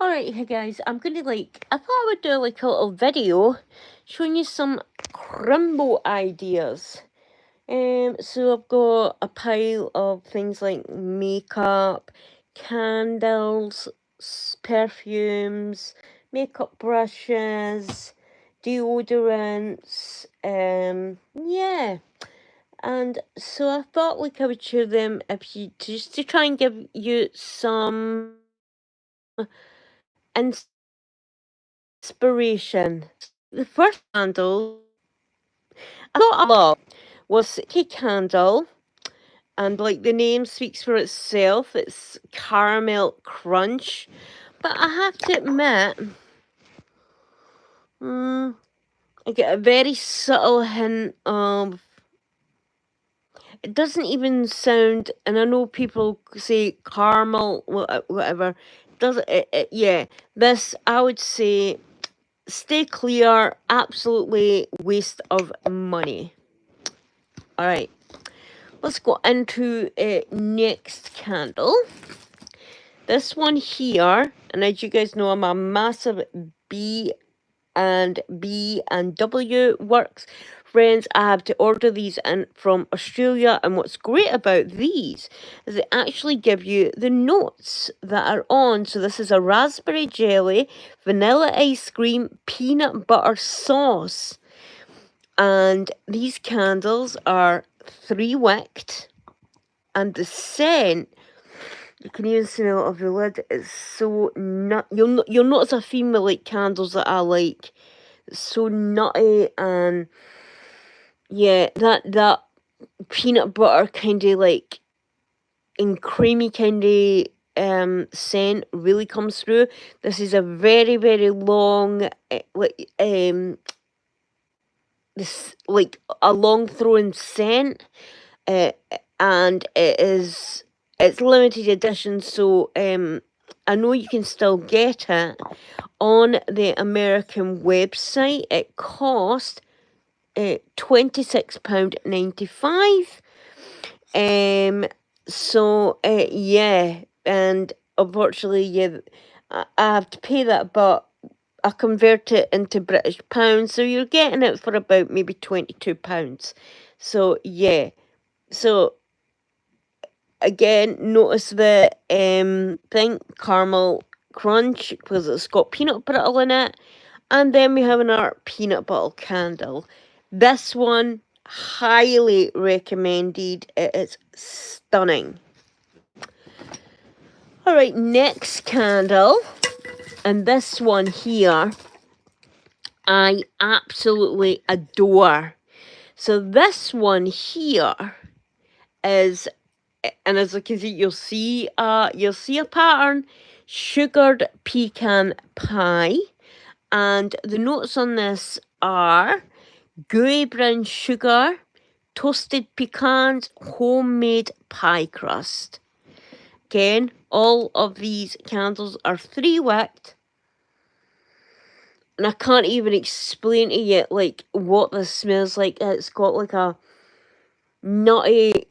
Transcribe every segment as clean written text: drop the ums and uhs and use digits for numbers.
Alright, hey guys, I'm gonna I thought I would do like a little video showing you some Crimbo ideas. So I've got a pile of things like makeup, candles, perfumes, makeup brushes, deodorants, yeah. And so I thought I would share them if you just to try and give you some inspiration. The first candle I thought I loved was a candle, and like the name speaks for itself, it's caramel crunch. But I have to admit, I get a very subtle hint of. It doesn't even sound, and I know people say caramel, whatever. Does it? Yeah, this I would say stay clear, absolutely waste of money. Alright, let's go into next candle. This one here, and as you guys know, I'm a massive B and W works friends. I have to order these in from Australia, and what's great about these is they actually give you the notes that are on. So this is a raspberry jelly, vanilla ice cream, peanut butter sauce, and these candles are 3-wicked, and the scent, you can even smell it off the lid. It's so you'll notice a theme with like candles that I like. It's so nutty, and yeah, that peanut butter kind of like and creamy kind of scent really comes through. This is a very long this like a long throwing scent, and it's limited edition, so I know you can still get it on the American website. It cost £26.95. So yeah, and unfortunately, yeah, I have to pay that, but I convert it into British pounds, so you're getting it for about maybe £22. So yeah, so again, notice the thing, caramel crunch, because it's got peanut butter in it. And then we have our peanut butter candle. This one, highly recommended. It is stunning. Alright, next candle. And this one here, I absolutely adore. So this one here is, and as you can see, you'll see a pattern, sugared pecan pie, and the notes on this are gooey brown sugar, toasted pecans, homemade pie crust. Again, all of these candles are 3-wicked, and I can't even explain to you like what this smells like. It's got like a nutty,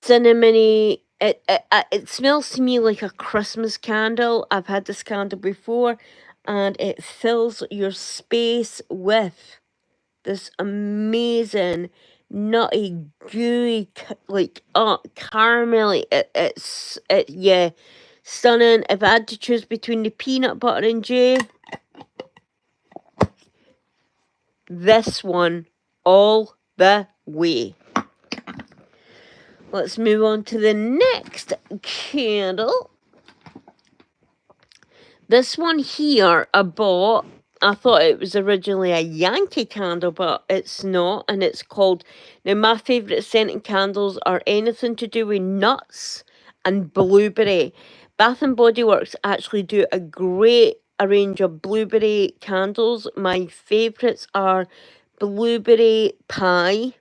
cinnamony. It smells to me like a Christmas candle. I've had this candle before, and it fills your space with this amazing nutty, gooey, like, caramelly. Yeah, stunning. If I had to choose between the peanut butter and jelly, this one all the way. Let's move on to the next candle. This one here I bought. I thought it was originally a Yankee candle, but it's not, and it's called... Now, my favourite scented candles are anything to do with nuts and blueberry. Bath and Body Works actually do a great range of blueberry candles. My favourites are blueberry pie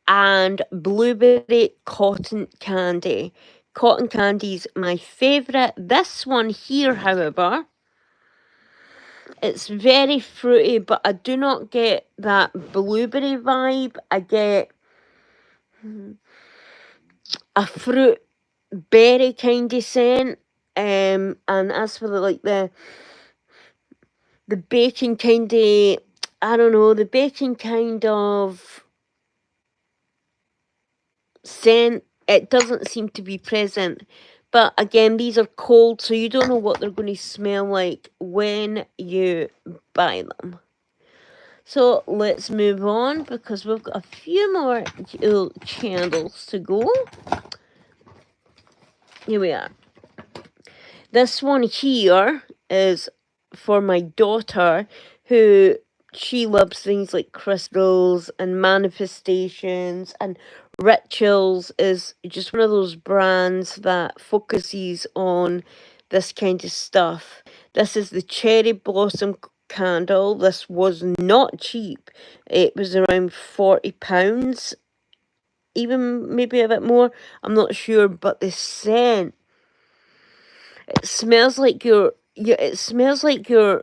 and blueberry cotton candy. Cotton candy's my favourite. This one here, however, it's very fruity, but I do not get that blueberry vibe. I get a fruit berry kind of scent. And as for the baking kind of, I don't know, the baking kind of scent, it doesn't seem to be present. But again, these are cold, so you don't know what they're going to smell like when you buy them. So let's move on, because we've got a few more candles to go. Here we are. This one here is for my daughter, who she loves things like crystals and manifestations, and Rituals is just one of those brands that focuses on this kind of stuff. This is the Cherry Blossom candle. This was not cheap. It was around £40, even maybe a bit more. I'm not sure, but the scent, it smells like it smells like you're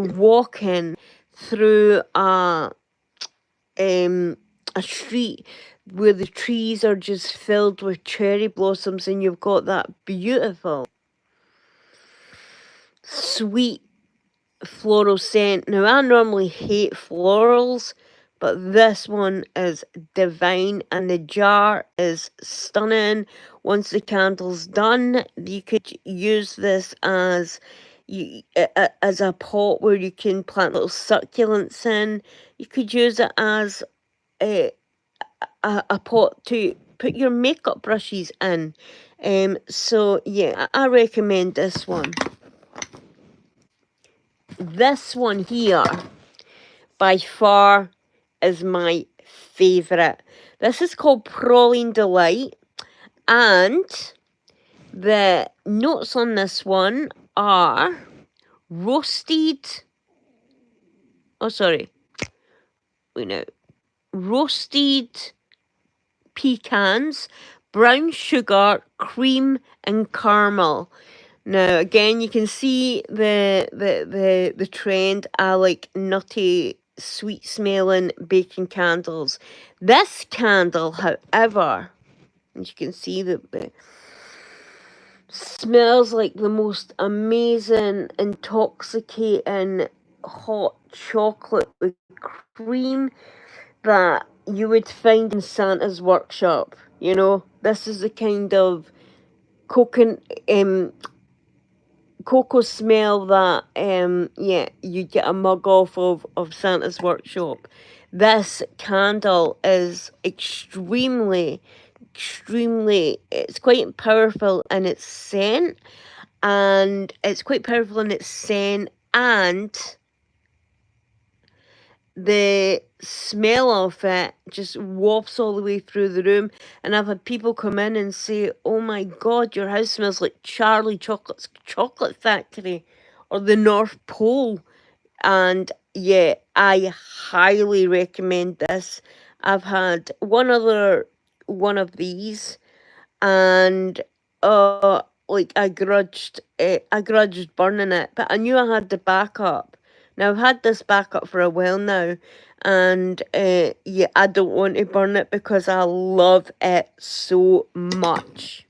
walking through a street where the trees are just filled with cherry blossoms, and you've got that beautiful sweet floral scent. Now, I normally hate florals, but this one is divine, and the jar is stunning. Once the candle's done, you could use this as a pot where you can plant little succulents in. You could use it as a pot to put your makeup brushes in. So yeah, I recommend this one. This one here, by far, is my favourite. This is called Praline Delight, and the notes on this one are roasted... roasted pecans, brown sugar, cream, and caramel. Now, again, you can see the trend. I like nutty, sweet-smelling baking candles. This candle, however, as you can see, the smells like the most amazing, intoxicating hot chocolate with cream that you would find in Santa's workshop. You know, this is the kind of cocoa smell that you get a mug off of Santa's workshop. This candle is extremely, it's quite powerful in its scent, and the smell of it just wafts all the way through the room. And I've had people come in and say, "Oh my God, your house smells like Charlie Chocolate's Chocolate Factory or the North Pole." And yeah, I highly recommend this. I've had one of these, and I grudged burning it, but I knew I had the backup. Now, I've had this backup for a while now, and yeah, I don't want to burn it because I love it so much.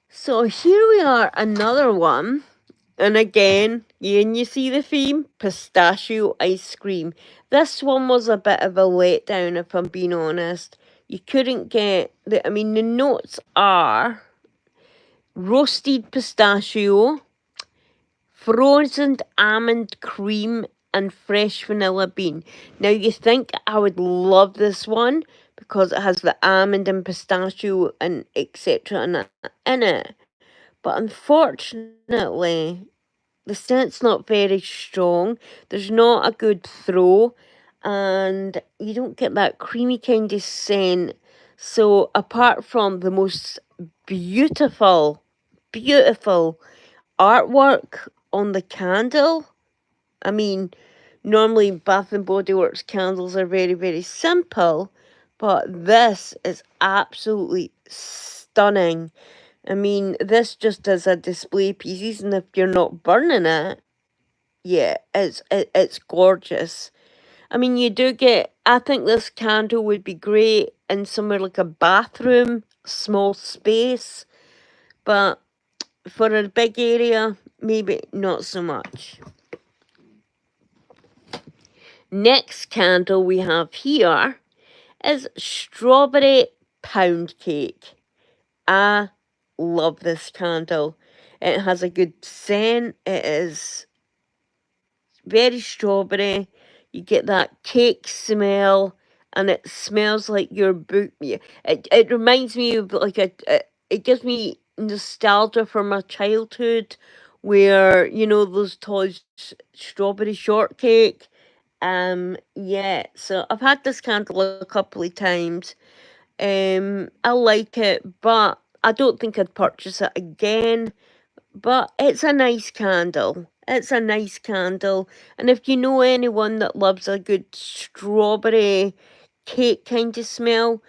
So here we are, another one, and again, Yeah, and you see the theme? Pistachio ice cream. This one was a bit of a letdown, if I'm being honest. You couldn't get the, I mean, the notes are roasted pistachio, frozen almond cream, and fresh vanilla bean. Now, you think I would love this one because it has the almond and pistachio and etc. in it. But unfortunately, the scent's not very strong. There's not a good throw, and you don't get that creamy kind of scent. So, apart from the most beautiful, beautiful artwork on the candle, I mean, normally Bath and Body Works candles are very, very simple, but this is absolutely stunning. I mean, this just as a display piece, even if you're not burning it, yeah, it's gorgeous. I mean, you do get. I think this candle would be great in somewhere like a bathroom, small space, but for a big area, maybe not so much. Next candle we have here is strawberry pound cake. I love this candle. It has a good scent. It is very strawberry. You get that cake smell, and it smells like your boot. It reminds me of like it gives me nostalgia for my childhood, where you know those toys, strawberry shortcake. Yeah. So I've had this candle a couple of times. I like it, but I don't think I'd purchase it again. But it's a nice candle. It's a nice candle. And if you know anyone that loves a good strawberry cake kind of smell,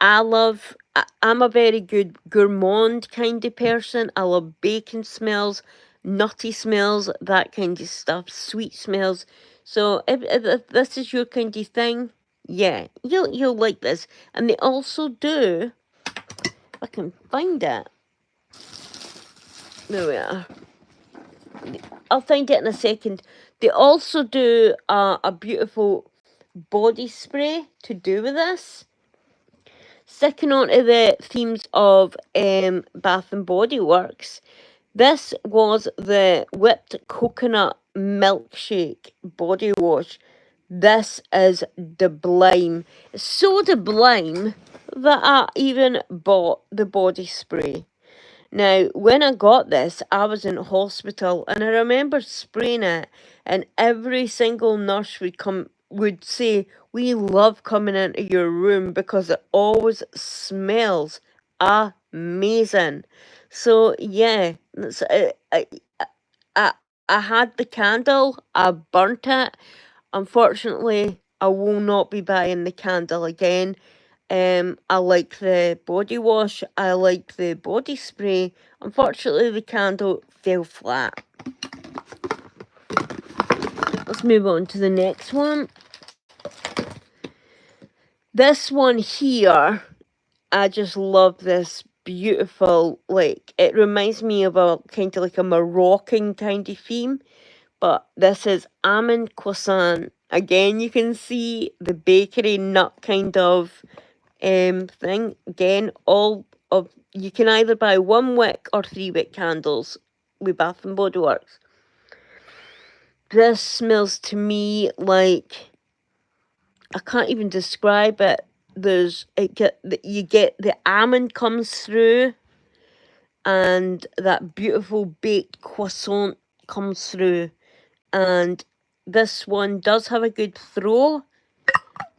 I'm a very good gourmand kind of person. I love bacon smells, nutty smells, that kind of stuff, sweet smells. So if this is your kind of thing, yeah, you'll like this. And they also do, if I can find it. There we are. I'll find it in a second. They also do a beautiful body spray to do with this. Sticking on to the themes of Bath and Body Works, this was the whipped coconut milkshake body wash. This is sublime. It's so sublime that I even bought the body spray. Now, when I got this, I was in hospital, and I remember spraying it, and every single nurse would say, "We love coming into your room because it always smells amazing." So yeah, I, I had the candle, I burnt it. Unfortunately, I will not be buying the candle again. I like the body wash. I like the body spray. Unfortunately, the candle fell flat. Let's move on to the next one. This one here, I just love this beautiful, like, it reminds me of a kind of like a Moroccan kind of theme. But this is almond croissant. Again, you can see the bakery nut kind of thing. Again, all of you can either buy 1 wick or 3 wick candles with Bath and Body Works. This smells to me like I can't even describe it. You get the almond comes through, and that beautiful baked croissant comes through, and this one does have a good throw.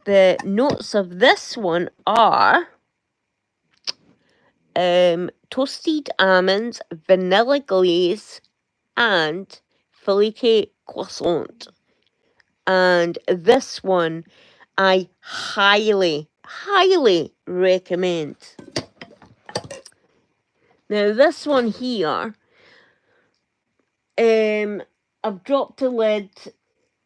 The notes of this one are toasted almonds, vanilla glaze, and flaky croissant. And this one I highly, highly recommend. Now this one here, I've dropped the lid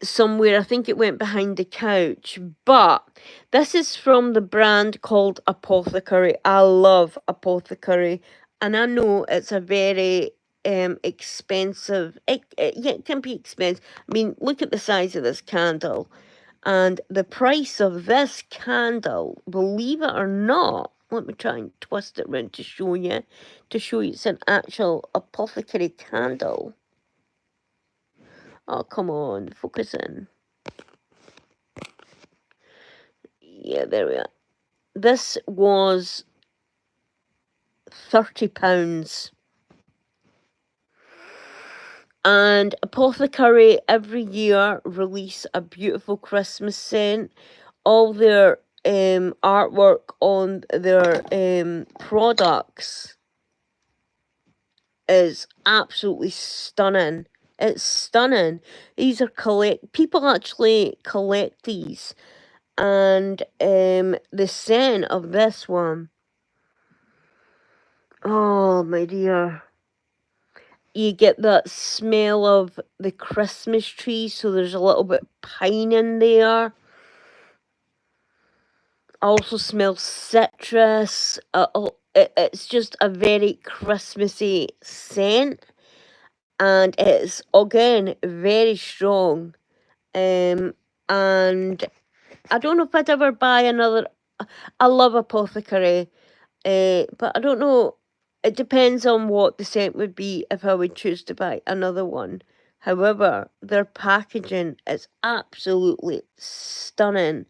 somewhere. I think it went behind the couch, but this is from the brand called Apothecary. I love Apothecary, and I know it's a very expensive. Yeah, it can be expensive. I mean, look at the size of this candle. And the price of this candle, believe it or not, let me try and twist it around to show you it's an actual apothecary candle. Oh, come on, focus in. Yeah, there we are. This was £30. And Apothecary every year release a beautiful Christmas scent. All their artwork on their products is absolutely stunning. It's stunning. These are people actually collect these, and the scent of this one, oh my dear, you get that smell of the Christmas tree, so there's a little bit of pine in there. Also smells citrus. It's just a very Christmassy scent, and it's again very strong. And I don't know if I'd ever buy another. I love Apothecary, but I don't know. It depends on what the scent would be if I would choose to buy another one. However, their packaging is absolutely stunning.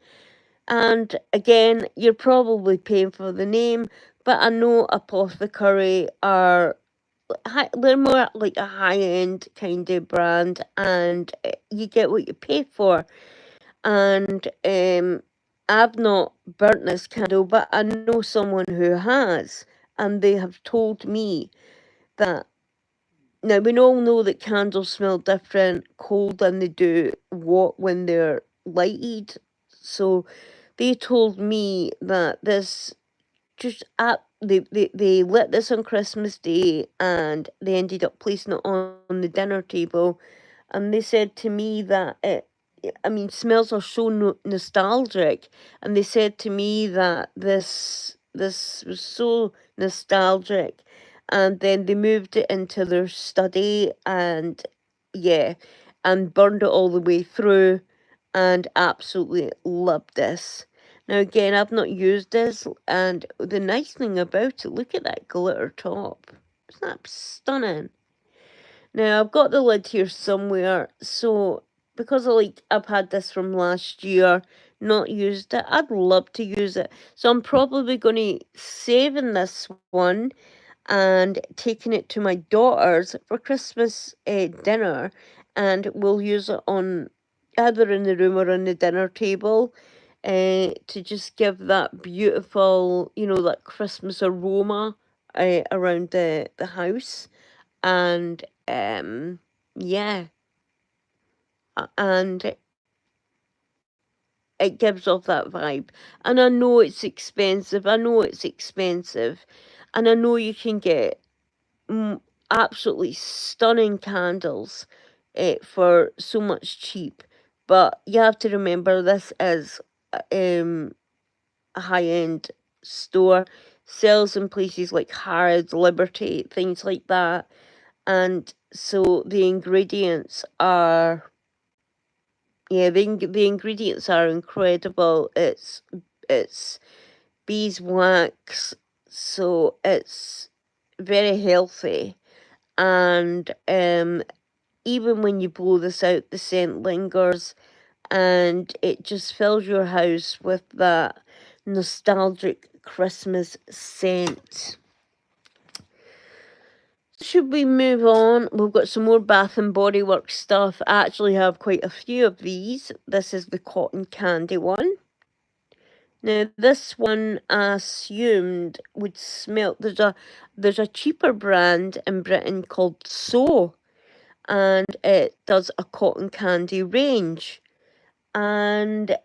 And again, you're probably paying for the name, but I know Apothecary are they're more like a high-end kind of brand, and you get what you pay for. And I've not burnt this candle, but I know someone who has, and they have told me that now we all know that candles smell different cold than they do when they're lighted. So they told me that this just they lit this on Christmas Day, and they ended up placing it on the dinner table, and they said to me that I mean, smells are so nostalgic, and they said to me that this was so nostalgic, and then they moved it into their study, and yeah, and burned it all the way through, and absolutely loved this. Now again, I've not used this, and the nice thing about it, look at that glitter top. Isn't that stunning? Now I've got the lid here somewhere, so because I've had this from last year, not used it, I'd love to use it. So I'm probably going to saving this one and taking it to my daughter's for Christmas dinner, and we'll use it on either in the room or on the dinner table to just give that beautiful, that Christmas aroma around the house. And yeah, and it gives off that vibe. And I know it's expensive. And I know you can get absolutely stunning candles for so much cheap. But you have to remember this is a high-end store. Sells in places like Harrods, Liberty, things like that. And so the ingredients are, yeah, the ingredients are incredible. It's beeswax, so it's very healthy. And even when you blow this out, the scent lingers, and it just fills your house with that nostalgic Christmas scent. Should we move on? We've got some more Bath and Body Works stuff. I actually have quite a few of these. This is the cotton candy one. Now this one I assumed would smell. There's a cheaper brand in Britain called So, and it does a cotton candy range. And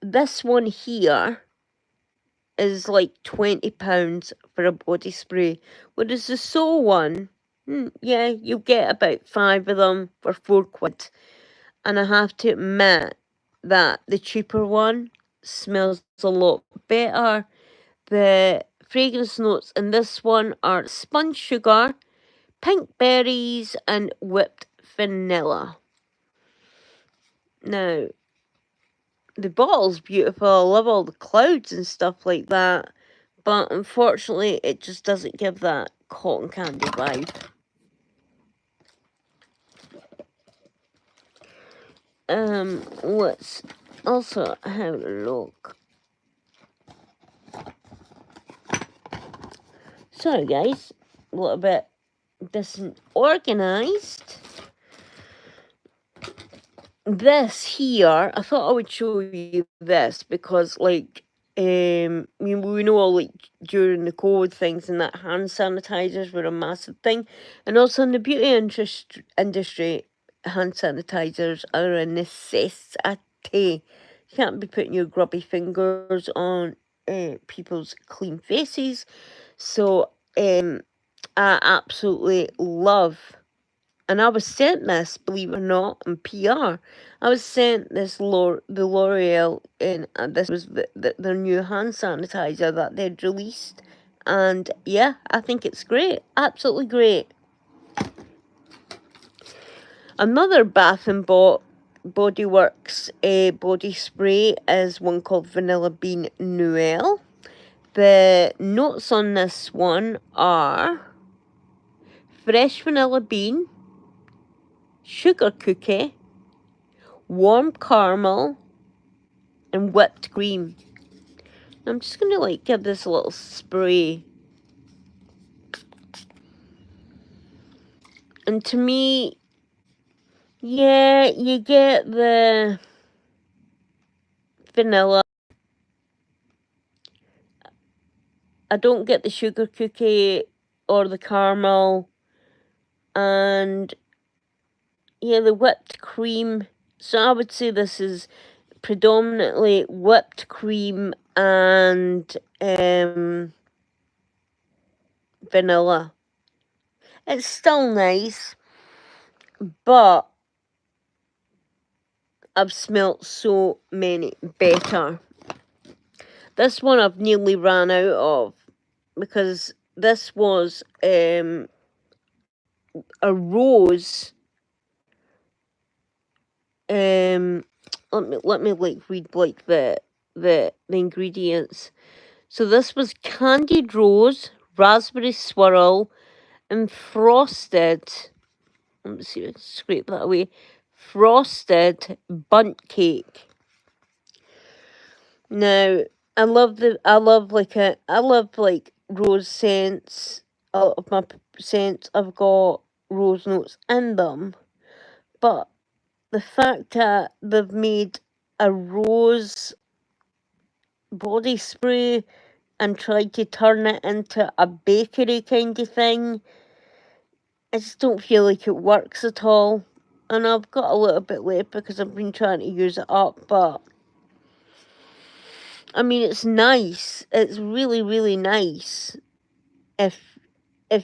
this one here is like £20 for a body spray. Whereas the So one, yeah, you get about 5 of them for £4. And I have to admit that the cheaper one smells a lot better. The fragrance notes in this one are spun sugar, pink berries, and whipped vanilla. Now, the bottle's beautiful. I love all the clouds and stuff like that. But unfortunately, it just doesn't give that cotton candy vibe. Let's also have a look. Sorry guys, a little bit disorganized. This here, I thought I would show you this because, like, we know, like, during the COVID things and that, hand sanitizers were a massive thing, and also in the beauty industry, hand sanitizers are a necessity. You can't be putting your grubby fingers on people's clean faces. So, I absolutely love. And I was sent this, believe it or not, in PR. I was sent this the L'Oreal, and this was their new hand sanitizer that they'd released. And yeah, I think it's great. Absolutely great. Another Bath and Body Works body spray is one called Vanilla Bean Noel. The notes on this one are fresh vanilla bean, sugar cookie, warm caramel, and whipped cream. I'm just gonna like give this a little spray. And to me, yeah, you get the vanilla. I don't get the sugar cookie or the caramel. And yeah, the whipped cream. So I would say this is predominantly whipped cream and vanilla. It's still nice, but I've smelt so many better. This one I've nearly ran out of because this was a rose. Let me like read like the ingredients. So this was candied rose, raspberry swirl, and frosted. Let me see if I can scrape that away. Frosted bundt cake. Now, I love like rose scents. A lot of my scents have got rose notes in them, but the fact that they've made a rose body spray and tried to turn it into a bakery kind of thing, I just don't feel like it works at all. And I've got a little bit late because I've been trying to use it up, but I mean, it's nice. It's really, really nice. If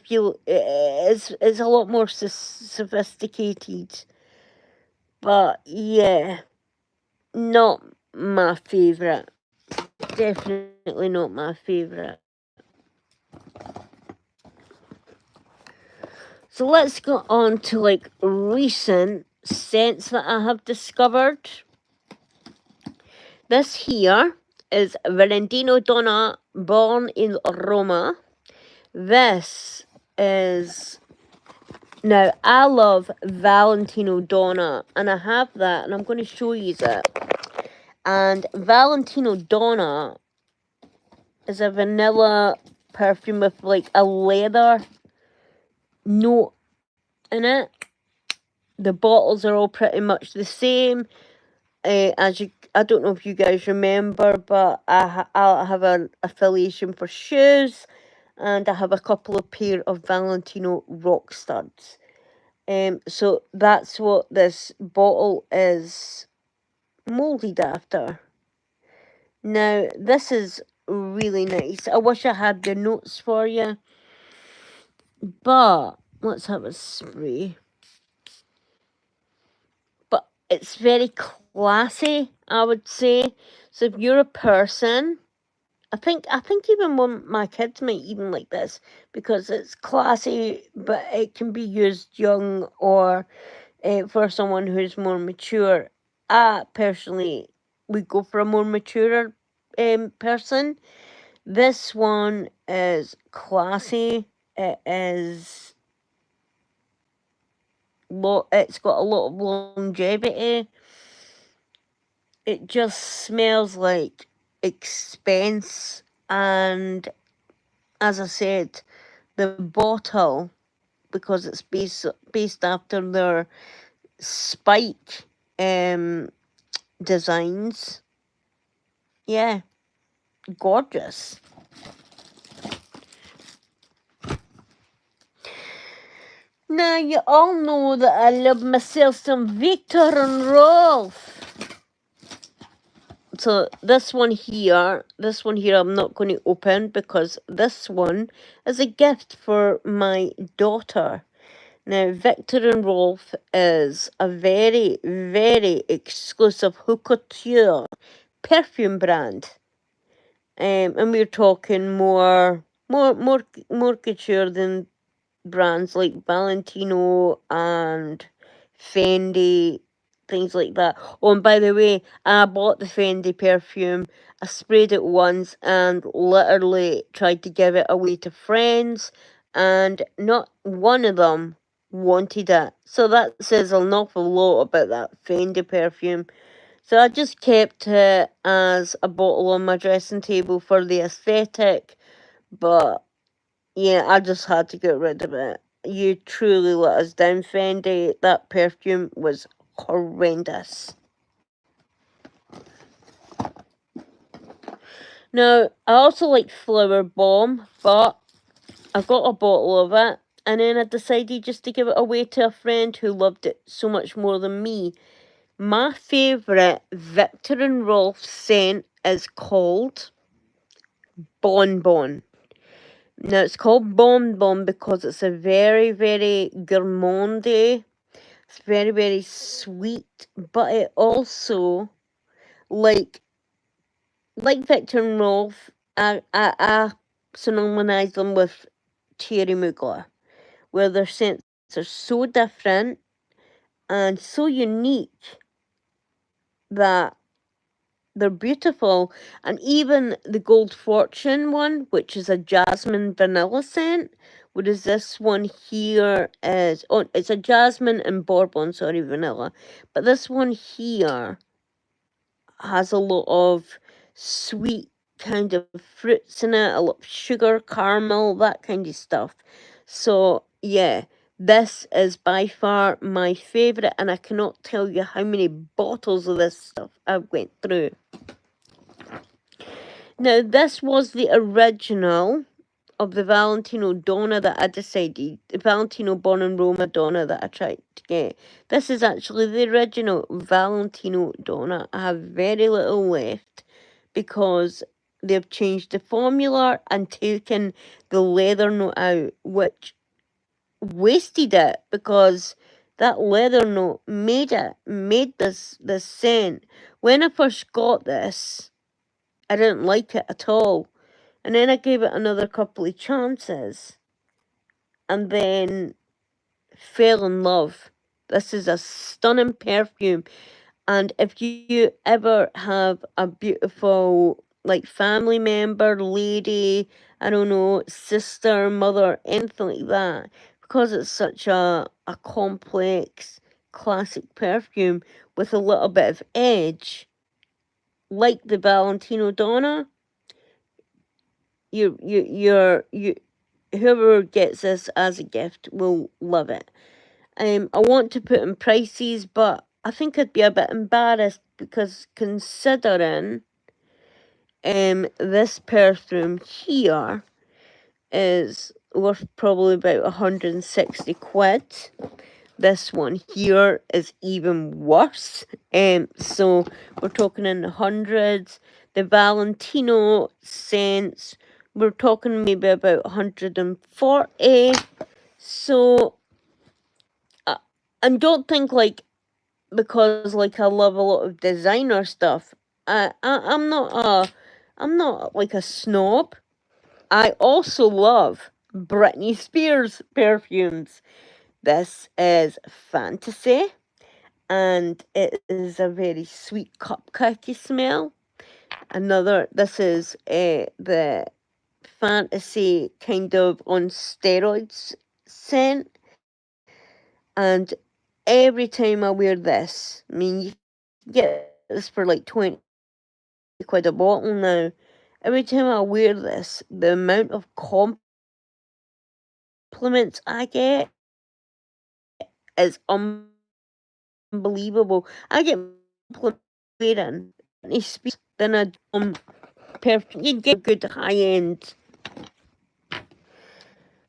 you, it's a lot more sophisticated. But yeah, not my favourite. Definitely not my favourite. So let's go on to like recent scents that I have discovered. This here is Valentino Donna Born in Roma. This is... Now, I love Valentino Donna, and I have that, and I'm going to show you that. And Valentino Donna is a vanilla perfume with like a leather note in it. The bottles are all pretty much the same. I don't know if you guys remember, but I have an affiliation for shoes, and I have a couple of pair of Valentino rock studs. So that's what this bottle is molded after. Now, this is really nice. I wish I had the notes for you, but let's have a spray. But it's very classy, I would say. So if you're a person I think even one my kids might even like this because it's classy, but it can be used young or for someone who's more mature. I personally would go for a more mature person. This one is classy. It is it's got a lot of longevity. It just smells like expense, and as I said, the bottle, because it's based after their Spike designs. Yeah, gorgeous. Now you all know that I love myself some Victor and Rolf. So this one here I'm not going to open because this one is a gift for my daughter. Now Victor and Rolf is a very, very exclusive haute couture perfume brand. And we're talking more couture than brands like Valentino and Fendi, things like that. Oh, and by the way, I bought the Fendi perfume. I sprayed it once and literally tried to give it away to friends, and not one of them wanted it. So that says an awful lot about that Fendi perfume. So I just kept it as a bottle on my dressing table for the aesthetic, but yeah, I just had to get rid of it. You truly let us down, Fendi. That perfume was horrendous. Now, I also like Flower Bomb, but I got a bottle of it, and then I decided just to give it away to a friend who loved it so much more than me. My favourite Victor and Rolf scent is called Bon Bon. Now, it's called Bon Bon because it's a very, very gourmandy. It's very, very sweet, but it also, like Victor and Rolf, I synonymise them with Thierry Mugler, where their scents are so different and so unique that they're beautiful. And even the Gold Fortune one, which is a jasmine vanilla scent, whereas this one here is, oh, it's a jasmine and bourbon, sorry, vanilla. But this one here has a lot of sweet kind of fruits in it, a lot of sugar, caramel, that kind of stuff. So, yeah, this is by far my favourite, and I cannot tell you how many bottles of this stuff I've went through. Now, this was the original of the Valentino Donna that I decided, the Valentino Born in Roma Donna that I tried to get. This is actually the original Valentino Donna. I have very little left because they've changed the formula and taken the leather note out, which wasted it because that leather note made this scent. When I first got this, I didn't like it at all. And then I gave it another couple of chances and then fell in love. This is a stunning perfume. And if you ever have a beautiful, like, family member, lady, I don't know, sister, mother, anything like that, because it's such a complex, classic perfume with a little bit of edge, like the Valentino Donna, you whoever gets this as a gift will love it. I want to put in prices, but I think I'd be a bit embarrassed because considering this perfume here is worth probably about 160 quid. This one here is even worse. So we're talking in the hundreds. The Valentino scents, we're talking maybe about 140. So, and don't think like because like I love a lot of designer stuff. I'm not I'm not like a snob. I also love Britney Spears perfumes. This is Fantasy, and it is a very sweet cupcakey smell. This is the Fantasy kind of on steroids scent, and every time I wear this, I mean, you can get this for like 20 quid a bottle now. Every time I wear this, the amount of compliments I get is unbelievable. I get compliments wearing Britney Spears than a perfume. You get a good high end.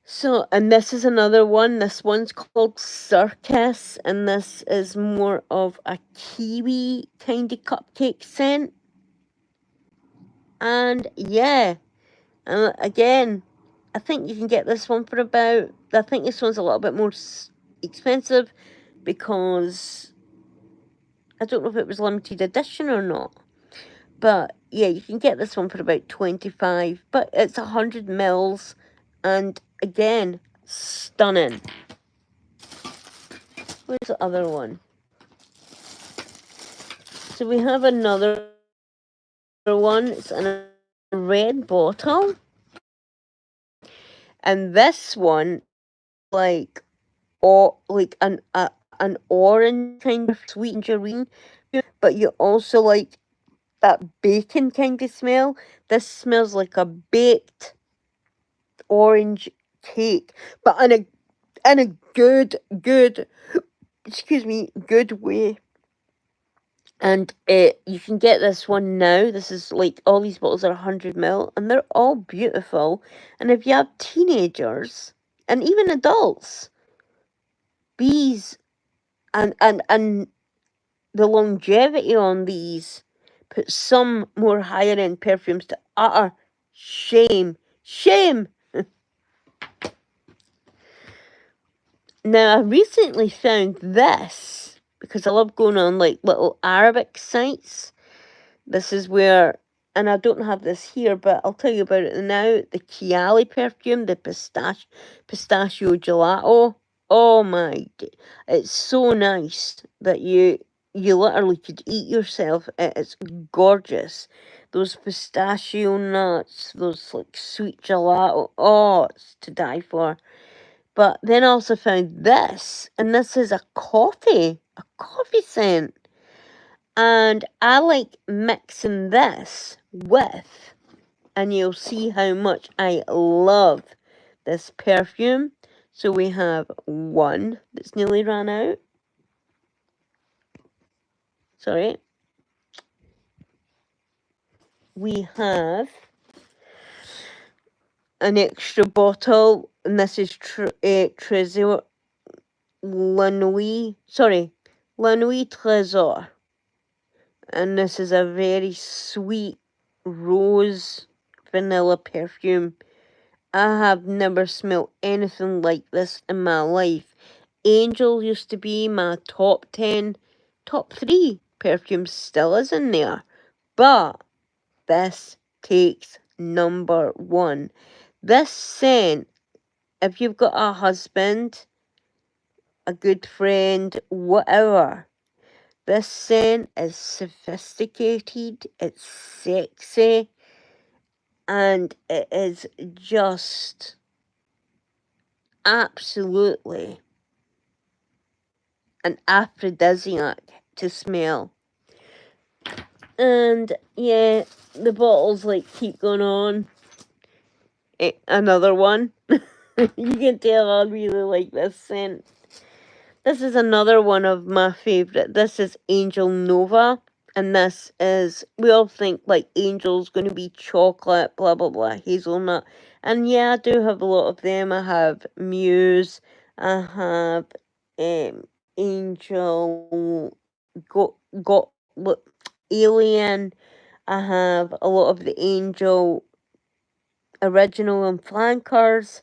So, and this is another one. This one's called Circus, and this is more of a kiwi kind of cupcake scent. And yeah, again, I think you can get this one for about. I think this one's a little bit more expensive because I don't know if it was limited edition or not. But yeah, you can get this one for about 25, but it's 100 mils, and again, stunning. Where's the other one? So we have another one. It's in a red bottle, and this one, like, like an orange kind of sweet tangerine, but you also like that bacon kind of smell. This smells like a baked orange cake, but in a good, excuse me, good way. And you can get this one now. This is like all these bottles are 100 ml, and they're all beautiful. And if you have teenagers and even adults, these and the longevity on these put some more higher end perfumes to utter shame. Shame. Now I recently found this because I love going on like little Arabic sites. This is where, and I don't have this here, but I'll tell you about it now. The Chiali perfume, the pistachio gelato. Oh my, it's so nice that you literally could eat yourself. It's gorgeous. Those pistachio nuts, those like sweet gelato. Oh, it's to die for. But then I also found this, and this is a coffee scent. And I like mixing this with, and you'll see how much I love this perfume. So we have one that's nearly run out. Sorry. We have an extra bottle, and this is Trésor La Nuit. Sorry, La Nuit Trésor. And this is a very sweet rose vanilla perfume. I have never smelled anything like this in my life. Angel used to be my top 10, top 3 perfumes, still is in there. But this takes number 1. This scent, if you've got a husband, a good friend, whatever, this scent is sophisticated, it's sexy, and it is just absolutely an aphrodisiac to smell. And yeah, the bottles like keep going on. Another one. You can tell I really like this scent. This is another one of my favorite. This is Angel Nova. And this is, we all think like Angel's going to be chocolate, blah, blah, blah, hazelnut. And yeah, I do have a lot of them. I have Muse. I have Angel, got Alien. I have a lot of the Angel original and flankers.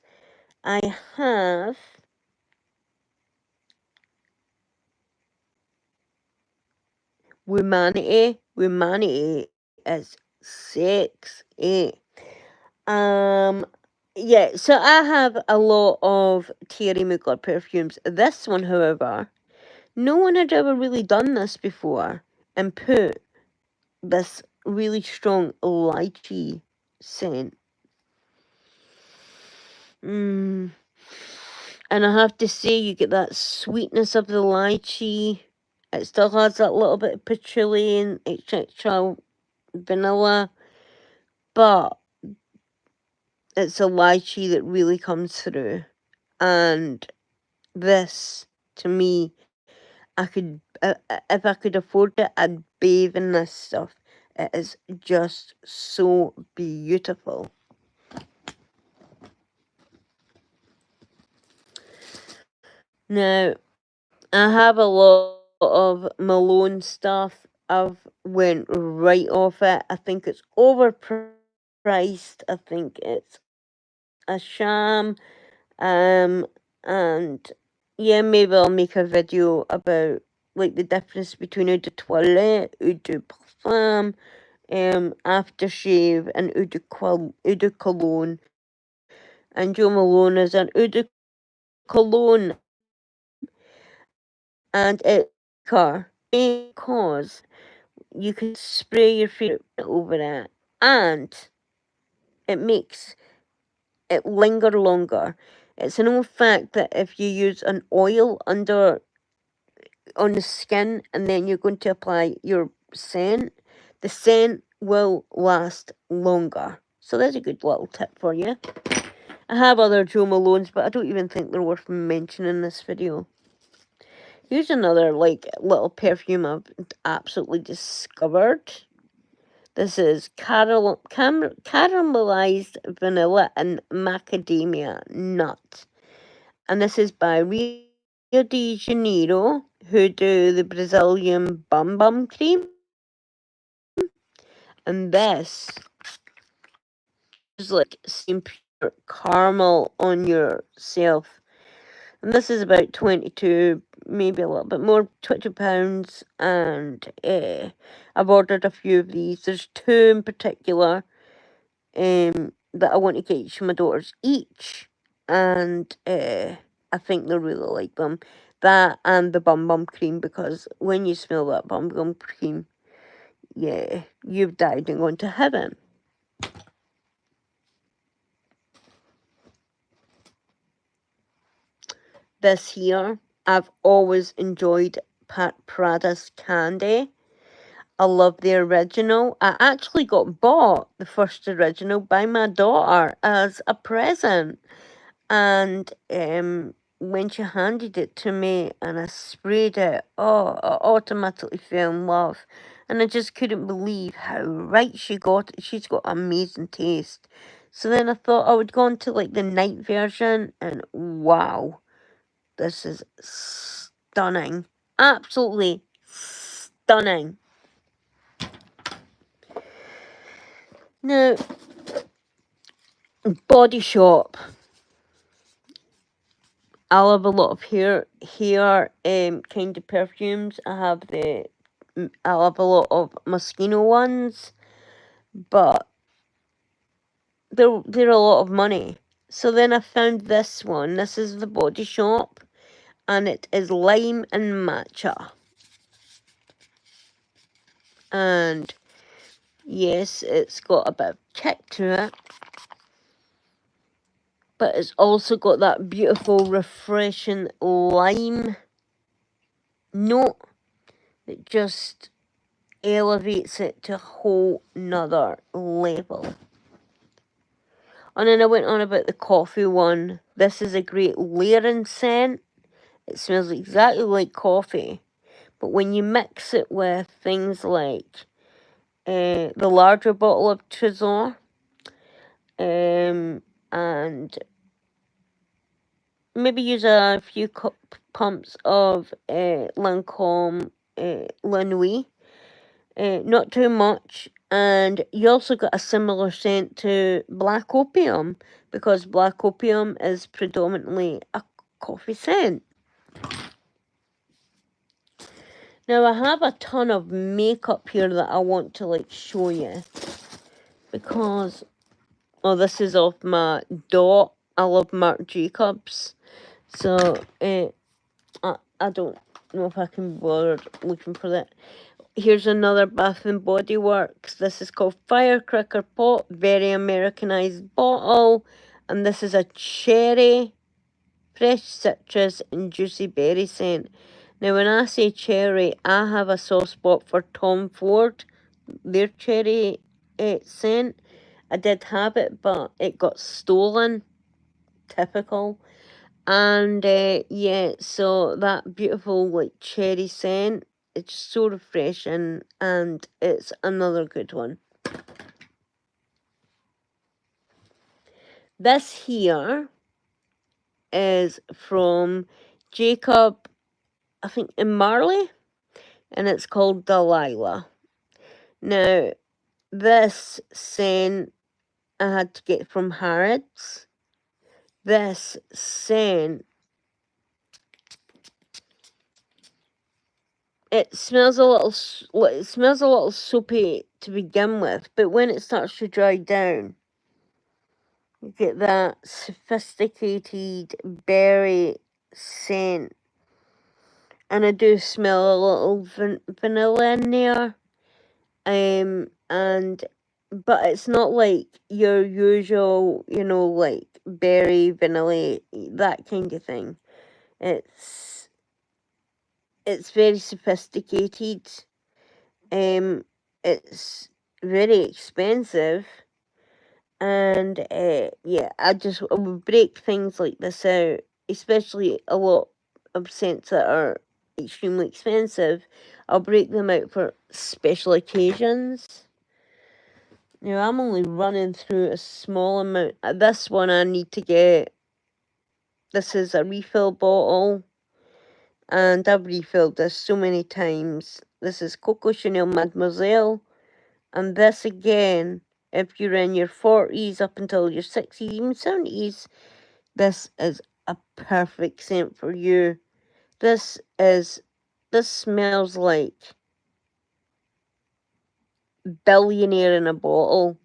I have Humanity. Humanity is 6, 8. Yeah, so I have a lot of Thierry Mugler perfumes. This one, however, no one had ever really done this before and put this really strong lychee scent. And I have to say, you get that sweetness of the lychee. It still has that little bit of patchouli and extra vanilla, but it's a lychee that really comes through. And this, to me, if I could afford it, I'd bathe in this stuff. It is just so beautiful. Now, I have a lot of Malone stuff. I've went right off it. I think it's overpriced. I think it's a sham. And yeah, maybe I'll make a video about like the difference between Eau de Toilette, Eau de Parfum, Aftershave, and Eau de Cologne. And Jo Malone is an Eau de Cologne, and it's car because you can spray your favorite over it, and it makes it linger longer. It's an old fact that if you use an oil on the skin and then you're going to apply your scent, the scent will last longer. So there's a good little tip for you. I have other Jo Malones, but I don't even think they're worth mentioning in this video. Here's another like little perfume I've absolutely discovered. This is caramelized vanilla and macadamia nut. And this is by Rio de Janeiro, who do the Brazilian Bum Bum Cream. And this is like steam pure caramel on yourself. And this is about 22, maybe a little bit more, £22. And I've ordered a few of these. There's 2 in particular that I want to get each of my daughters each. And I think they'll really like them. That and the Bum Bum Cream, because when you smell that Bum Bum Cream, yeah, you've died and gone to heaven. This here, I've always enjoyed Pat Prada's Candy. I love the original. I actually got bought the first original by my daughter as a present. And when she handed it to me and I sprayed it, oh, I automatically fell in love. And I just couldn't believe how right she got it. She's got amazing taste. So then I thought I would go on to like the night version, and wow, this is stunning. Absolutely stunning. Now, Body Shop. I'll have a lot of hair kind of perfumes. I'll have a lot of Moschino ones, but they're a lot of money. So then I found this one. This is the Body Shop, and it is lime and matcha. And yes, it's got a bit of kick to it, but it's also got that beautiful, refreshing lime note that just elevates it to a whole nother level. And then I went on about the coffee one. This is a great layering scent. It smells exactly like coffee, but when you mix it with things like the larger bottle of Trésor, and maybe use a few pumps of Lancôme La Nuit, not too much. And you also got a similar scent to Black Opium, because Black Opium is predominantly a coffee scent. Now I have a ton of makeup here that I want to like show you. because, oh, this is off my Dot. I love Marc Jacobs. So, I don't know if I can be bothered looking for that. Here's another Bath and Body Works. This is called Firecracker Pot, very Americanized bottle. And this is a cherry, fresh citrus, and juicy berry scent. Now, when I say cherry, I have a soft spot for Tom Ford, their cherry scent. I did have it, but it got stolen. Typical. And yeah, so that beautiful like cherry scent, it's so refreshing, and it's another good one. This here is from Jacob, I think, in Marley, and it's called Delilah. Now, this scent I had to get from Harrods. This scent, it smells a little soapy to begin with, but when it starts to dry down, you get that sophisticated berry scent, and I do smell a little vanilla in there. And but it's not like your usual, like berry, vanilla, that kind of thing. It's very sophisticated. It's very expensive, and yeah, I would break things like this out, especially a lot of scents that are extremely expensive. I'll break them out for special occasions. Now, I'm only running through a small amount. This one I need to get. This is a refill bottle, and I've refilled this so many times. This is Coco Chanel Mademoiselle, and this again, if you're in your 40s up until your 60s, even 70s, this is a perfect scent for you. This smells like billionaire in a bottle.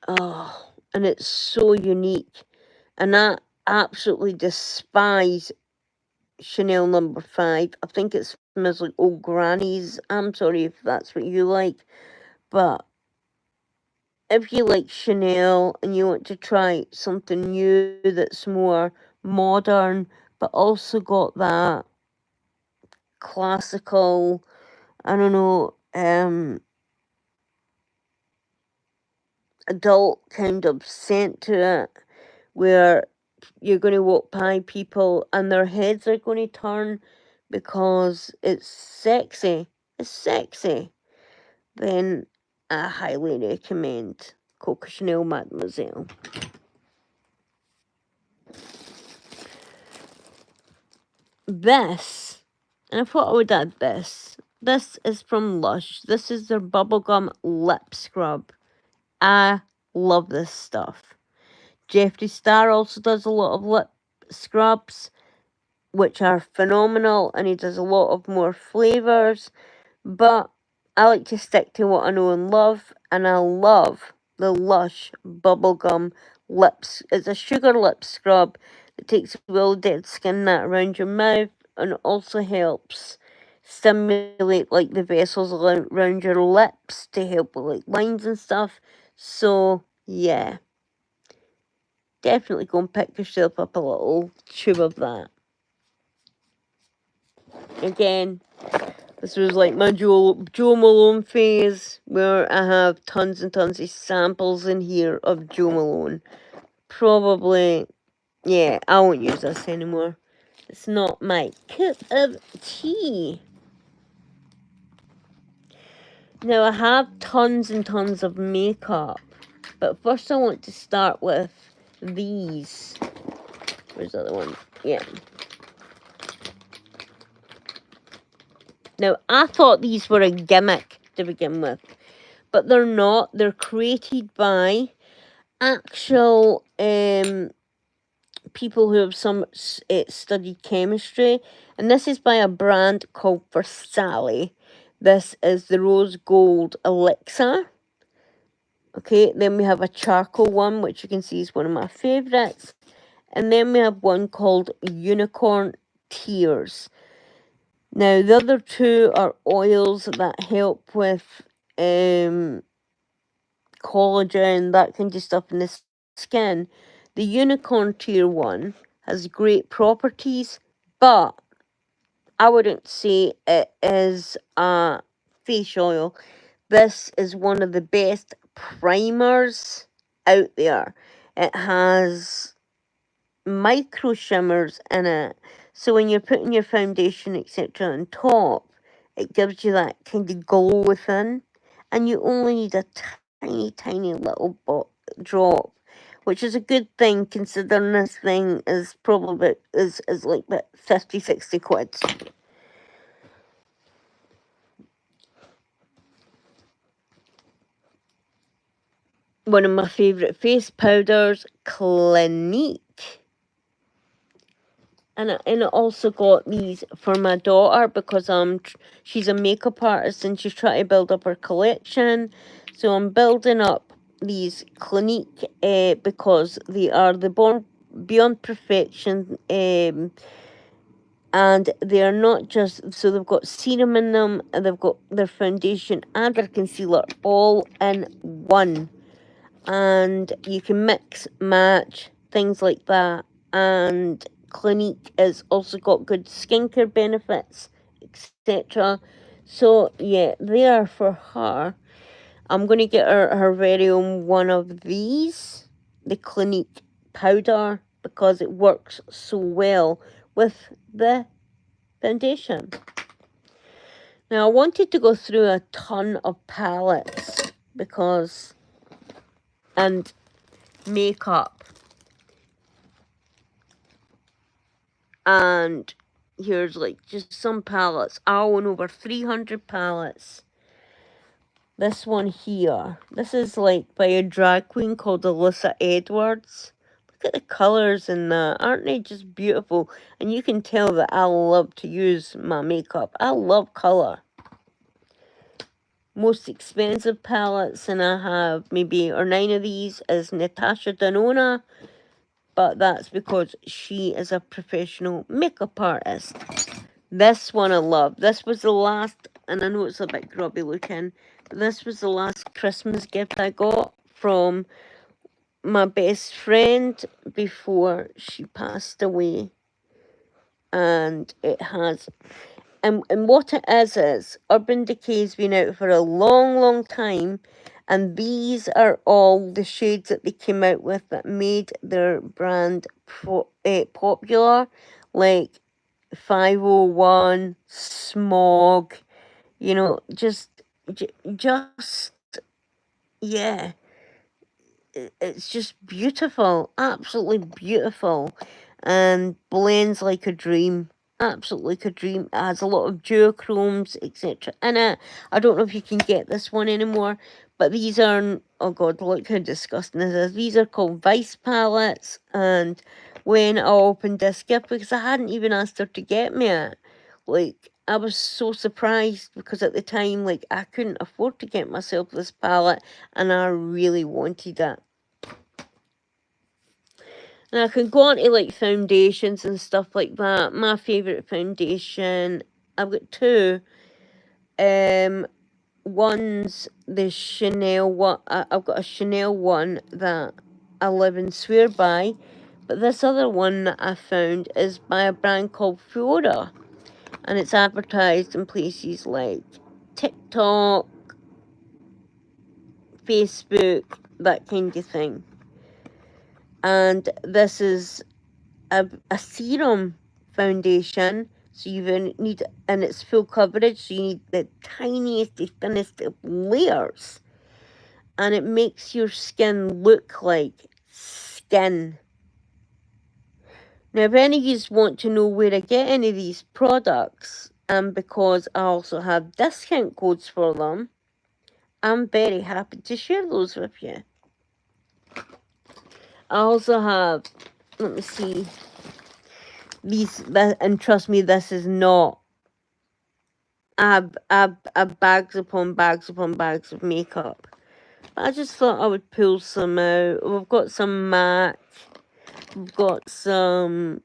Oh, and it's so unique. And I absolutely despise Chanel number 5. I think it smells like old grannies. I'm sorry if that's what you like. But if you like Chanel and you want to try something new that's more modern, but also got that classical, I don't know, adult kind of scent to it, where you're going to walk by people and their heads are going to turn because it's sexy. It's sexy. Then I highly recommend Coco Chanel Mademoiselle. This, and I thought I would add this. This is from Lush. This is their Bubblegum Lip Scrub. I love this stuff. Jeffree Star also does a lot of lip scrubs, which are phenomenal, and he does a lot of more flavours, but I like to stick to what I know and love, and I love the Lush Bubblegum Lips. It's a sugar lip scrub that takes away all dead skin that around your mouth, and also helps stimulate like the vessels around your lips to help with like lines and stuff. So yeah, definitely go and pick yourself up a little tube of that. Again, this was like my Jo Malone phase, where I have tons and tons of samples in here of Jo Malone. Probably, yeah, I won't use this anymore. It's not my cup of tea. Now, I have tons and tons of makeup, but first I want to start with these. Where's the other one? Yeah. Now, I thought these were a gimmick to begin with, but they're not. They're created by actual people who have studied chemistry, and this is by a brand called Versali. This is the Rose Gold Elixir. Okay, then we have a charcoal one, which you can see is one of my favourites. And then we have one called Unicorn Tears. Now, the other two are oils that help with collagen, that kind of stuff in the skin. The Unicorn Tear one has great properties, but I wouldn't say it is a face oil. This is one of the best primers out there. It has micro shimmers in it. So when you're putting your foundation, etc., on top, it gives you that kind of glow within. And you only need a tiny, tiny little drop, which is a good thing considering this thing is probably is like about 50, 60 quid. One of my favourite face powders, Clinique. And I also got these for my daughter because she's a makeup artist and she's trying to build up her collection. So I'm building up these Clinique because they are the Born Beyond Perfection, and they are not just, so they've got serum in them and they've got their foundation and their concealer all in one. And you can mix, match, things like that. And Clinique has also got good skincare benefits, etc. So yeah, they are for her. I'm going to get her very own one of these, the Clinique powder, because it works so well with the foundation. Now I wanted to go through a ton of palettes and makeup, and here's like just some palettes. I own over 300 palettes. This one here, this is like by a drag queen called Alyssa Edwards. Look at the colours in that, aren't they just beautiful? And you can tell that I love to use my makeup. I love colour. Most expensive palettes, and I have maybe 8 or 9 of these, is Natasha Denona, but that's because she is a professional makeup artist. This one I love. This was the last, and I know it's a bit grubby looking, but this was the last Christmas gift I got from my best friend before she passed away. And it has, and what it is Urban Decay's been out for a long, long time, and these are all the shades that they came out with that made their brand popular, like 501, Smog, you know, just, yeah, it's just beautiful, absolutely beautiful, and blends like a dream. Absolutely like a dream. It has a lot of duochromes, etc. in it. I don't know if you can get this one anymore, but these are, oh god, look how disgusting this is. These are called Vice palettes, and when I opened this gift, because I hadn't even asked her to get me it, like, I was so surprised because at the time, like, I couldn't afford to get myself this palette, and I really wanted it. And I can go on to like foundations and stuff like that. My favourite foundation, I've got two. One's the Chanel one. I've got a Chanel one that I live and swear by. But this other one that I found is by a brand called Fiora. And it's advertised in places like TikTok, Facebook, that kind of thing. And this is a serum foundation, so you need, and it's full coverage, so you need the tiniest, the thinnest of layers, and it makes your skin look like skin. Now, if any of you want to know where I get any of these products, and because I also have discount codes for them, I'm very happy to share those with you. I also have, let me see, these, and trust me, this is not bags upon bags upon bags of makeup. I just thought I would pull some out. We've got some MAC. We've got some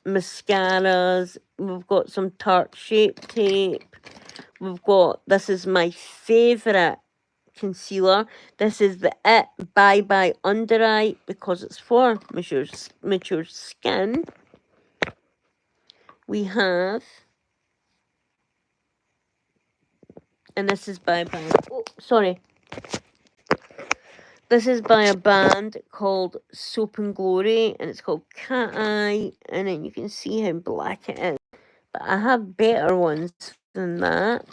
mascaras. We've got some Tarte Shape Tape. We've got, this is my favourite concealer. This is the It Bye Bye Under Eye because it's for mature skin. We have, and this is by sorry. This is by a band called Soap and Glory, and it's called Cat Eye, and then you can see how black it is. But I have better ones than that.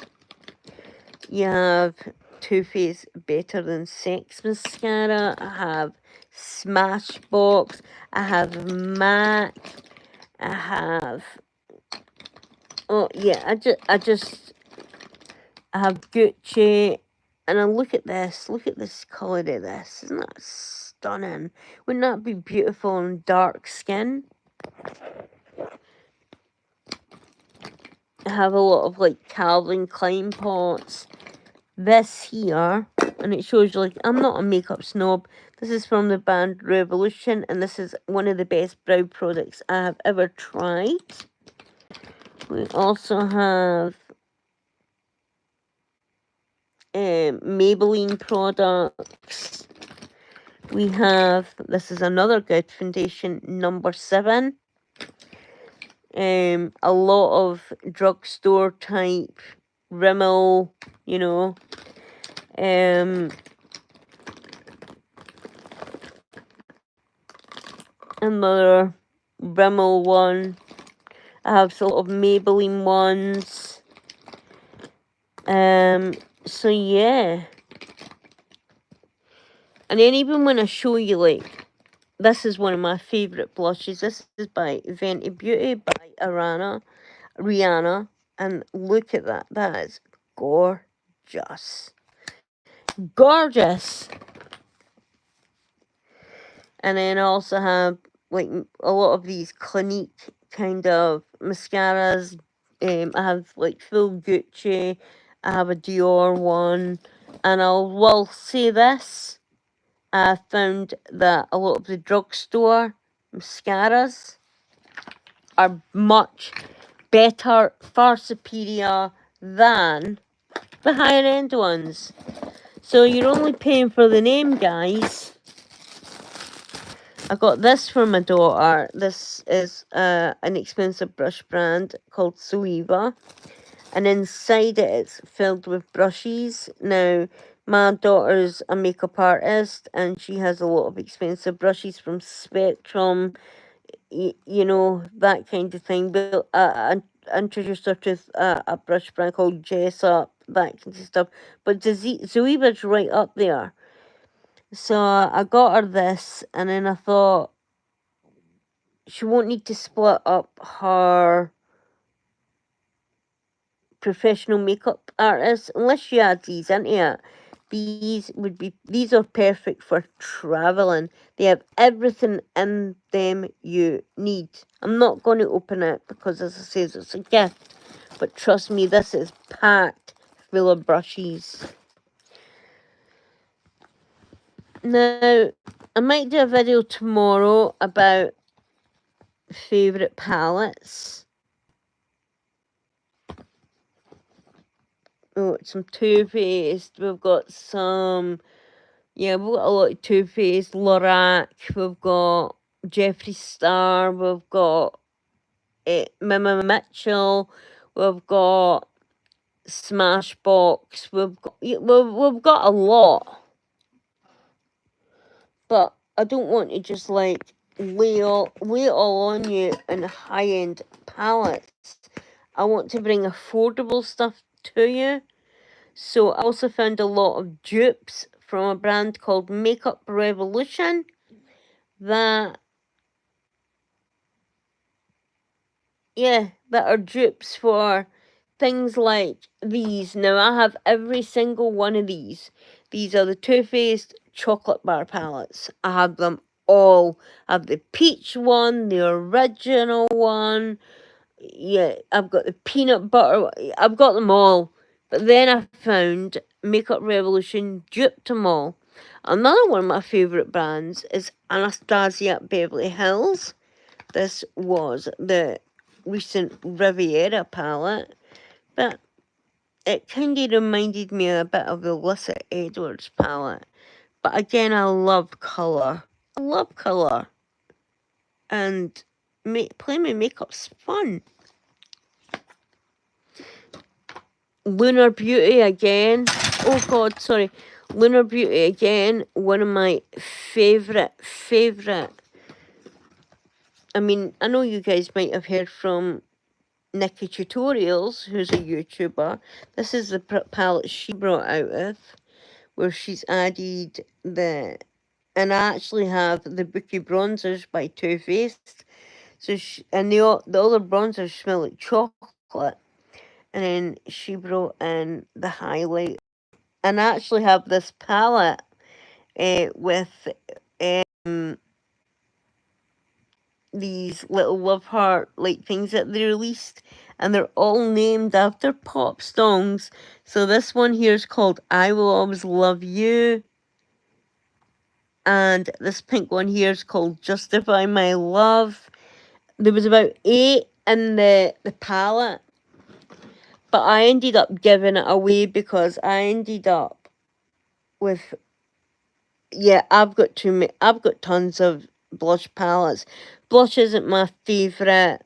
You have Too Faced Better Than Sex mascara. I have Smashbox. I have MAC. I have, oh yeah, I have Gucci. And then look at this colour of this. Isn't that stunning? Wouldn't that be beautiful on dark skin? I have a lot of like Calvin Klein pots. This here, and it shows you, like, I'm not a makeup snob. This is from the band Revolution, and this is one of the best brow products I have ever tried. We also have Maybelline products. We have, this is another good foundation, number 7. A lot of drugstore type Rimmel, you know. Another Rimmel one. I have sort of Maybelline ones. So yeah. And then even when I show you, like, this is one of my favourite blushes. This is by Fenty Beauty by Rihanna. And look at that. That is gorgeous. Gorgeous! And then I also have, like, a lot of these Clinique kind of mascaras. I have, like, full Gucci. I have a Dior one. And I will say this. I found that a lot of the drugstore mascaras are much better, far superior than the higher end ones. So you're only paying for the name, guys. I got this for my daughter. This is an expensive brush brand called Zoeva. And inside it, it's filled with brushes. Now, my daughter's a makeup artist, and she has a lot of expensive brushes from Spectrum, you know, that kind of thing. But I introduced her to a brush brand called Jessup, that kind of stuff. But Zoeva's right up there. So I got her this, and then I thought she won't need to split up her professional makeup artist unless she adds these into it. These are perfect for traveling. They have everything in them you need. I'm not going to open it because, as I say, it's a gift. But trust me, this is packed full of brushes. Now, I might do a video tomorrow about favourite palettes. Oh, some Too Faced. We've got some, yeah, we've got a lot of Too Faced. Lorac. We've got Jeffree Star. We've got Mima Mitchell. We've got Smashbox. We've got a lot. But I don't want to just like lay it all on you in high-end palettes. I want to bring affordable stuff to you. So I also found a lot of dupes from a brand called Makeup Revolution that are dupes for things like these. Now I have every single one of these. These are the Too Faced chocolate bar palettes. I have them all. I have the peach one, the original one. Yeah, I've got the peanut butter. I've got them all. But then I found Makeup Revolution duped them all. Another one of my favourite brands is Anastasia Beverly Hills. This was the recent Riviera palette, but it kind of reminded me a bit of the Alyssa Edwards palette. But again, I love colour. I love colour. And playing with makeup's fun. Lunar Beauty again. Oh God, sorry. Lunar Beauty again. One of my favourite. I mean, I know you guys might have heard from Nikki Tutorials, who's a YouTuber. This is the palette she brought out of, where she's added the... And I actually have the Bouquet Bronzers by Too Faced. So and the other bronzers smell like chocolate. And then she brought in the highlight. And I actually have this palette with these little love heart like things that they released, and they're all named after pop songs. So this one here is called I Will Always Love You, and this pink one here is called Justify My Love. There was about 8 in the palette, but I ended up giving it away because I ended up with... Yeah, I've got tons of blush palettes. Blush isn't my favourite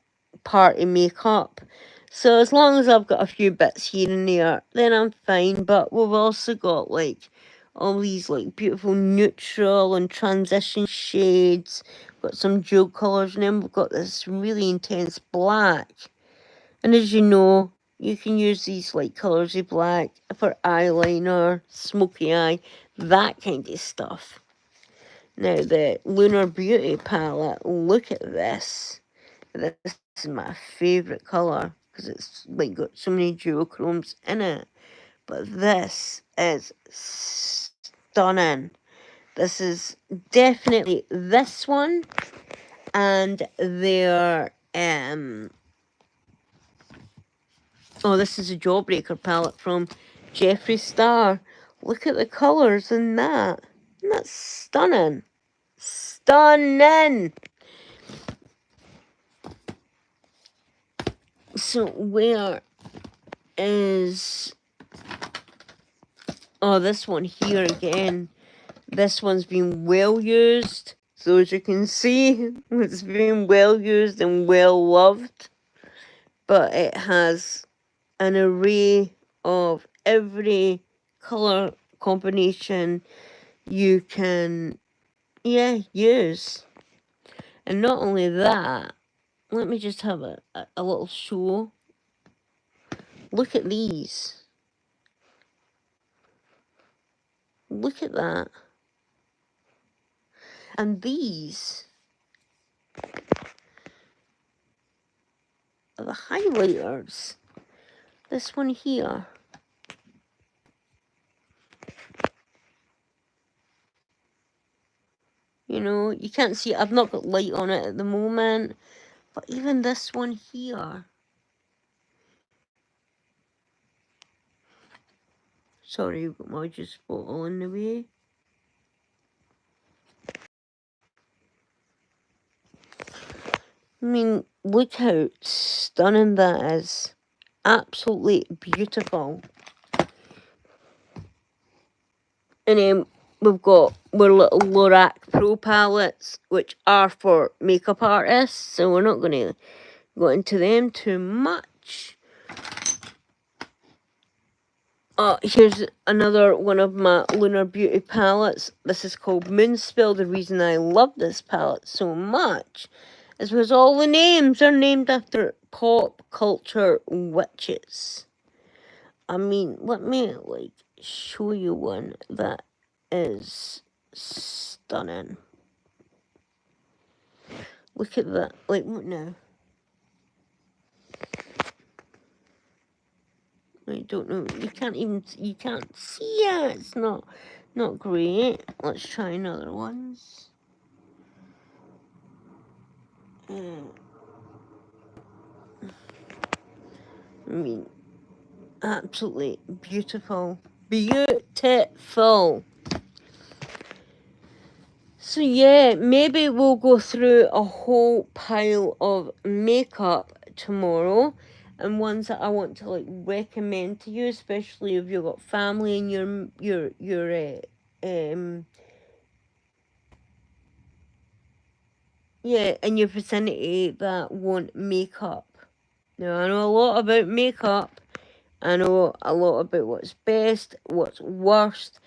part of makeup, so as long as I've got a few bits here and there, then I'm fine. But we've also got like all these like beautiful neutral and transition shades. We've got some jewel colours, and then we've got this really intense black. And as you know, you can use these light colours of black for eyeliner, smoky eye, that kind of stuff. Now, the Lunar Beauty palette, look at this. This is my favourite colour because it's like got so many duochromes in it. But this is stunning. This is definitely this one and their oh, this is a Jawbreaker palette from Jeffree Star. Look at the colours in that. Isn't that stunning? Stunning! So where is... Oh, this one here again. This one's been well used. So as you can see, it's been well used and well loved. But it has an array of every colour combination you can, use. And not only that, let me just have a little show. Look at these. Look at that. And these are the highlighters. This one here. You know, you can't see, I've not got light on it at the moment. But even this one here. Sorry, I've got my juice bottle in the way. I mean, look how stunning that is. Absolutely beautiful. And then we've got our little Lorac Pro palettes, which are for makeup artists, so we're not going to go into them too much. Here's another one of my Lunar Beauty palettes. This is called Moonspill. The reason I love this palette so much is because all the names are named after pop culture witches. I mean, let me like show you one that is stunning. Look at that. Like, what now? I don't know. You can't see it. It's not great. Let's try another ones. I mean, absolutely beautiful. Beautiful. So yeah, maybe we'll go through a whole pile of makeup tomorrow, and ones that I want to like recommend to you, especially if you've got family in um in your vicinity that want makeup. Now I know a lot about makeup. I know a lot about what's best, what's worst,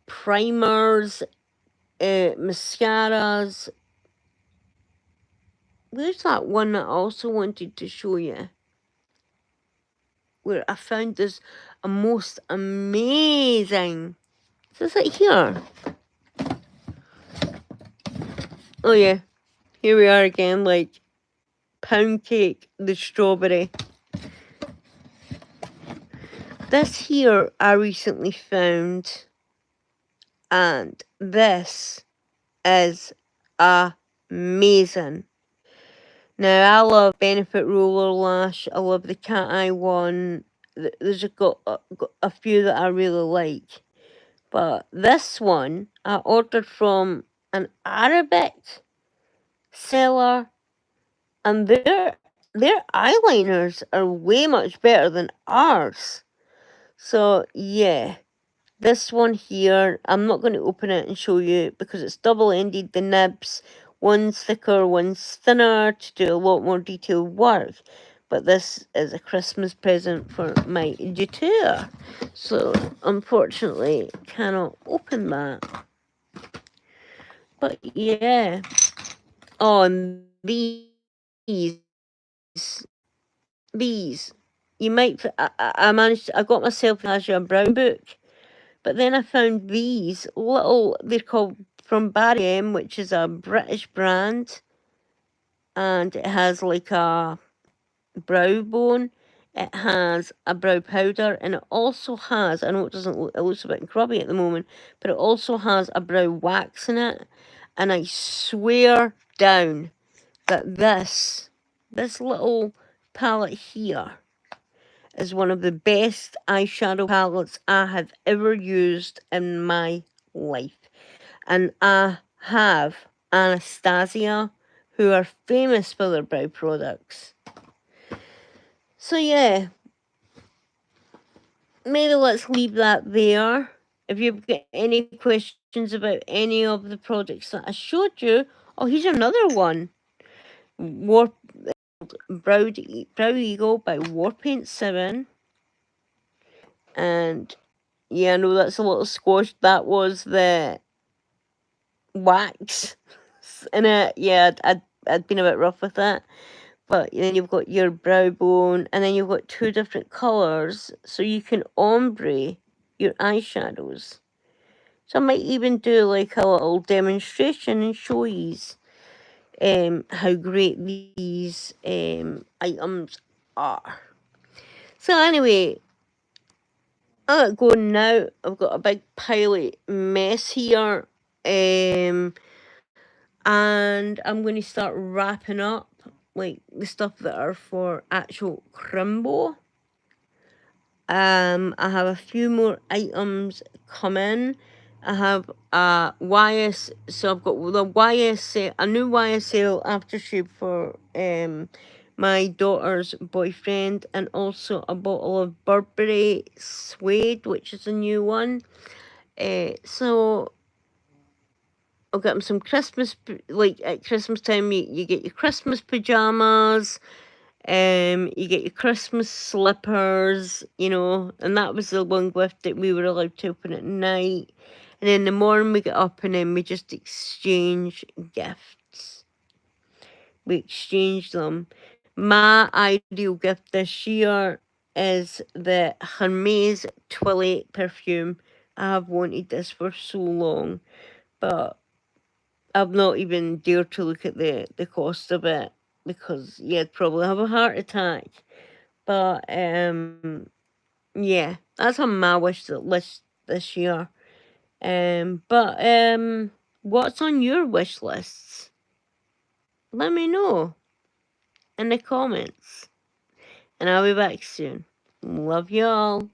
primers, mascaras. There's that one that I also wanted to show you, where I found this a most amazing. Is it here? Oh yeah, here we are again, like pound cake, the strawberry. This here I recently found, and this is amazing. Now I love Benefit Roller Lash. I love the cat eye one. There's got a few that I really like, but this one I ordered from an Arabic seller, and their eyeliners are way much better than ours. So yeah, this one here, I'm not going to open it and show you because it's double-ended, the nibs. One's thicker, one's thinner to do a lot more detailed work. But this is a Christmas present for my daughter. So, unfortunately, cannot open that. But yeah. Oh, and these. You might, I managed, I got myself a brown book. But then I found these little, they're called from Barry M, which is a British brand. And it has like a brow bone. It has a brow powder, and it also has, I know it doesn't look, it looks a bit grubby at the moment, but it also has a brow wax in it. And I swear down that this little palette here is one of the best eyeshadow palettes I have ever used in my life. And I have Anastasia, who are famous for their brow products. So yeah, maybe let's leave that there. If you've got any questions about any of the products that I showed you, oh, here's another one. Brow Eagle by Warpaint 7. And yeah, I know that's a little squashed. That was the wax in it. Yeah, I'd been a bit rough with that. But then you've got your brow bone, and then you've got two different colours, so you can ombre your eyeshadows. So I might even do like a little demonstration and show you how great these items are. So anyway, I'm going now. I've got a big pile of mess here. And I'm going to start wrapping up like the stuff that are for actual Crimbo. I have a few more items coming. I have a so I've got the a new YSL aftershave for my daughter's boyfriend, and also a bottle of Burberry Suede, which is a new one. So I'll get them some Christmas, like at Christmas time, you get your Christmas pajamas, you get your Christmas slippers, and that was the one gift that we were allowed to open at night. And in the morning we get up and then we just exchange gifts. We exchange them. My ideal gift this year is the Hermes Toilette perfume. I have wanted this for so long, but I've not even dared to look at the cost of it because I'd probably have a heart attack. But yeah, that's on my wish list this year. But what's on your wish lists? Let me know in the comments. and I'll be back soon. Love y'all.